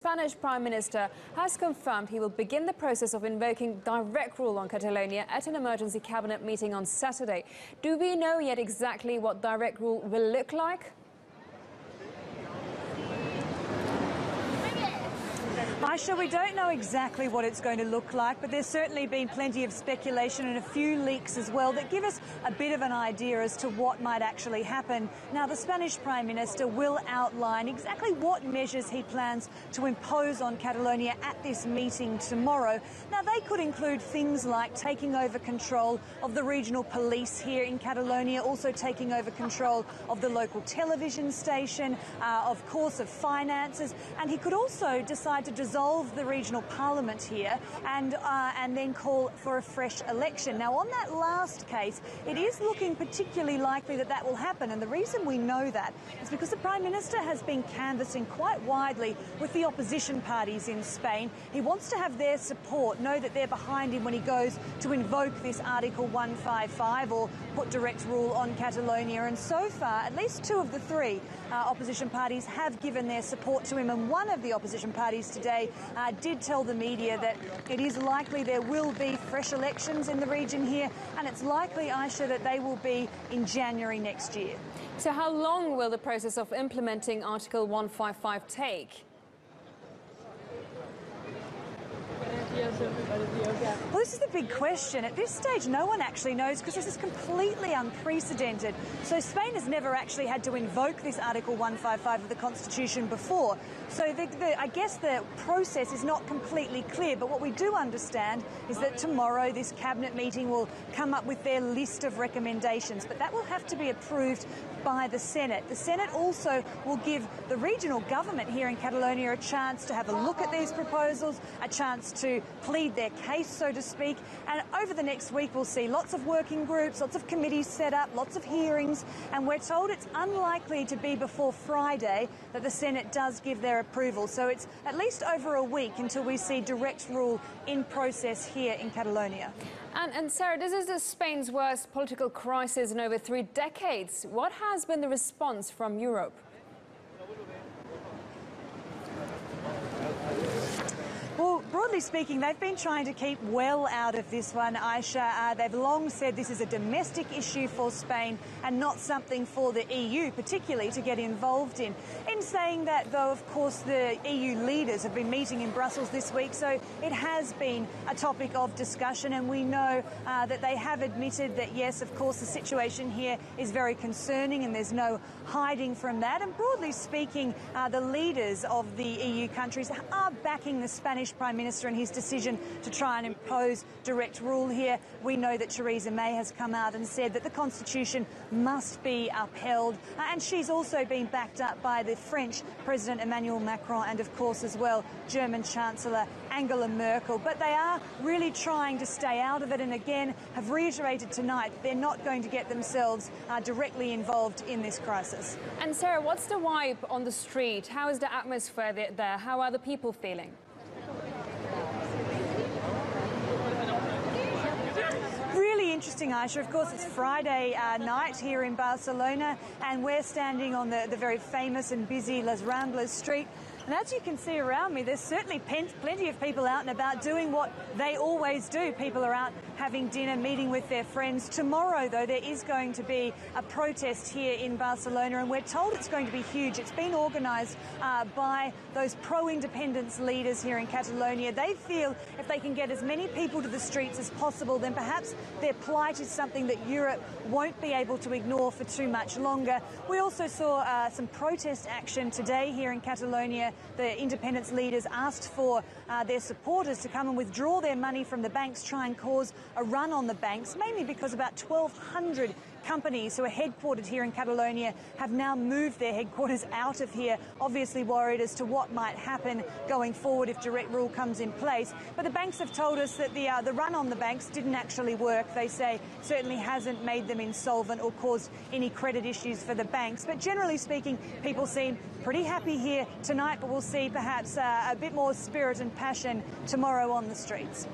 Spanish Prime Minister has confirmed he will begin the process of invoking direct rule on Catalonia at an emergency cabinet meeting on Saturday. Do we know yet exactly what direct rule will look like? Aisha, we don't know exactly what it's going to look like, but there's certainly been plenty of speculation and a few leaks as well that give us a bit of an idea as to what might actually happen. Now, the Spanish Prime Minister will outline exactly what measures he plans to impose on Catalonia at this meeting tomorrow. Now, they could include things like taking over control of the regional police here in Catalonia, also taking over control of the local television station, of course, of finances, and he could also decide to dissolve the regional parliament here and then call for a fresh election. Now, on that last case, it is looking particularly likely that that will happen, and the reason we know that is because the Prime Minister has been canvassing quite widely with the opposition parties in Spain. He wants to have their support, know that they're behind him when he goes to invoke this Article 155 or put direct rule on Catalonia, and so far at least two of the three opposition parties have given their support to him, and one of the opposition parties today did tell the media that it is likely there will be fresh elections in the region here, and it's likely, Aisha, that they will be in January next year. So how long will the process of implementing Article 155 take? Well, this is the big question. At this stage, no one actually knows because this is completely unprecedented. So Spain has never actually had to invoke this Article 155 of the Constitution before. So I guess the process is not completely clear. But what we do understand is that tomorrow this cabinet meeting will come up with their list of recommendations. But that will have to be approved by the Senate. The Senate also will give the regional government here in Catalonia a chance to have a look at these proposals, a chance to plead their case, so to speak. And over the next week, we'll see lots of working groups, lots of committees set up, lots of hearings. And we're told it's unlikely to be before Friday that the Senate does give their approval. So it's at least over a week until we see direct rule in process here in Catalonia. And Sarah, this is Spain's worst political crisis in over 3 decades. What has been the response from Europe? Well, broadly speaking, they've been trying to keep well out of this one, Aisha. They've long said this is a domestic issue for Spain and not something for the EU, particularly, to get involved in. In saying that, though, of course, the EU leaders have been meeting in Brussels this week, so it has been a topic of discussion, and we know that they have admitted that, yes, of course, the situation here is very concerning and there's no hiding from that. And broadly speaking, the leaders of the EU countries are backing the Spanish Prime Minister in his decision to try and impose direct rule here. We know that Theresa May has come out and said that the Constitution must be upheld, and she's also been backed up by the French President Emmanuel Macron and, of course, as well, German Chancellor Angela Merkel. But they are really trying to stay out of it, and again have reiterated tonight they're not going to get themselves directly involved in this crisis. And Sarah, what's the vibe on the street? How is the atmosphere there? How are the people feeling? Really interesting, Aisha. Of course, it's Friday night here in Barcelona, and we're standing on the very famous and busy Las Ramblas street. And as you can see around me, there's certainly plenty of people out and about doing what they always do. People are out having dinner, meeting with their friends. Tomorrow, though, there is going to be a protest here in Barcelona, and we're told it's going to be huge. It's been organised by those pro-independence leaders here in Catalonia. They feel if they can get as many people to the streets as possible, then perhaps their plight is something that Europe won't be able to ignore for too much longer. We also saw some protest action today here in Catalonia. The independence leaders asked for their supporters to come and withdraw their money from the banks, try and cause a run on the banks, mainly because about 1,200 companies who are headquartered here in Catalonia have now moved their headquarters out of here, obviously worried as to what might happen going forward if direct rule comes in place. But the banks have told us that the run on the banks didn't actually work. They say certainly hasn't made them insolvent or caused any credit issues for the banks. But generally speaking, people seem pretty happy here tonight, but we'll see perhaps a bit more spirit and passion tomorrow on the streets.